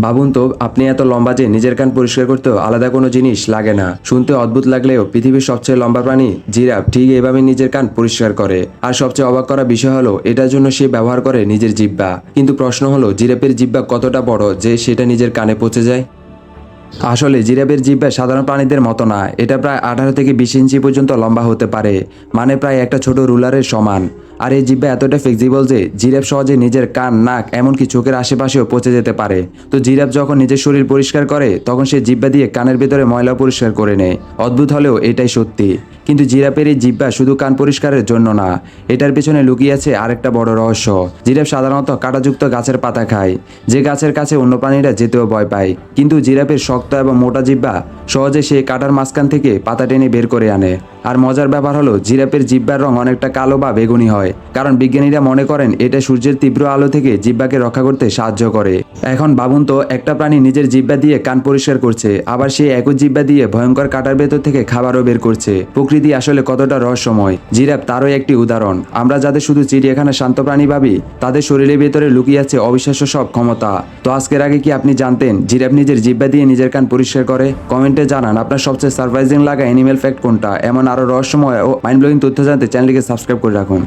ভাবুন তো, আপনি এত লম্বা যে নিজের কান পরিষ্কার করতেও আলাদা কোনো জিনিস লাগে না। শুনতে অদ্ভুত লাগলেও পৃথিবীর সবচেয়ে লম্বা প্রাণী জিরাফ ঠিক এভাবে নিজের কান পরিষ্কার করে। আর সবচেয়ে অবাক করা বিষয় হলো এটার জন্য সে ব্যবহার করে নিজের জিহ্বা। কিন্তু প্রশ্ন হলো, জিরাফের জিহ্বা কতটা বড় যে সেটা নিজের কানে পৌঁছে যায়? আসলে জিরাফের জিহ্বা সাধারণ প্রাণীদের মতো না, এটা প্রায় 18 থেকে 20 ইঞ্চি পর্যন্ত লম্বা হতে পারে, মানে প্রায় একটা ছোট রুলারের সমান। আর এই জিহ্বা এতটা ফ্লেক্সিবল যে জিরাফ সহজে নিজের কান, নাক, এমনকি চোখের আশেপাশেও পৌঁছে যেতে পারে। তো জিরাফ যখন নিজের শরীর পরিষ্কার করে তখন সে জিহ্বা দিয়ে কানের ভেতরে ময়লা পরিষ্কার করে নেয়। অদ্ভুত হলেও এটাই সত্যি। কিন্তু জিরাফের এই জিহ্বা শুধু কান পরিষ্কারের জন্য না, এটার পেছনে লুকিয়ে আছে আরেকটা বড় রহস্য। জিরাফ সাধারণত কাঁটাযুক্ত গাছের পাতা খায়, যে গাছের কাছে অন্য প্রাণীরা যেতেও ভয় পায়। কিন্তু জিরাফের শক্ত এবং মোটা জিহ্বা সহজে সেই কাঁটার মাঝখান থেকে পাতা টেনে বের করে আনে। আর মজার ব্যাপার হলো, জিরাফের জিহ্বার রং অনেকটা কালো বা বেগুনি হয়, কারণ বিজ্ঞানীরা মনে করেন এটা সূর্যের তীব্র আলো থেকে জিহ্বাকে রক্ষা করতে সাহায্য করে। এখন ভাবুন তো, একটা প্রাণী নিজের জিহ্বা দিয়ে কান পরিষ্কার করছে, আবার সেই একই জিহ্বা দিয়ে ভয়ঙ্কর কাঁটার ভেতর থেকে খাবারও বের করছে। প্রকৃতি আসলে কতটা রহস্যময়। জিরাফ তারও একটি উদাহরণ। আমরা যাদের শুধু চিড়িয়াখানা শান্ত প্রাণী ভাবি, তাদের শরীরের ভেতরে লুকিয়ে আছে অবিশ্বাস্য সব ক্ষমতা। তো আজকের আগে কি আপনি জানতেন জিরাফ নিজের জিহ্বা দিয়ে নিজের কান পরিষ্কার করে? কমেন্টে জানান আপনার সবচেয়ে সারপ্রাইজিং লাগা অ্যানিমেল ফ্যাক্ট কোনটা। এমন আরো রহস্যময় ও মাইন্ড ব্লোয়িং তথ্য জানতে চ্যানেলটিকে সাবস্ক্রাইব করে রাখুন।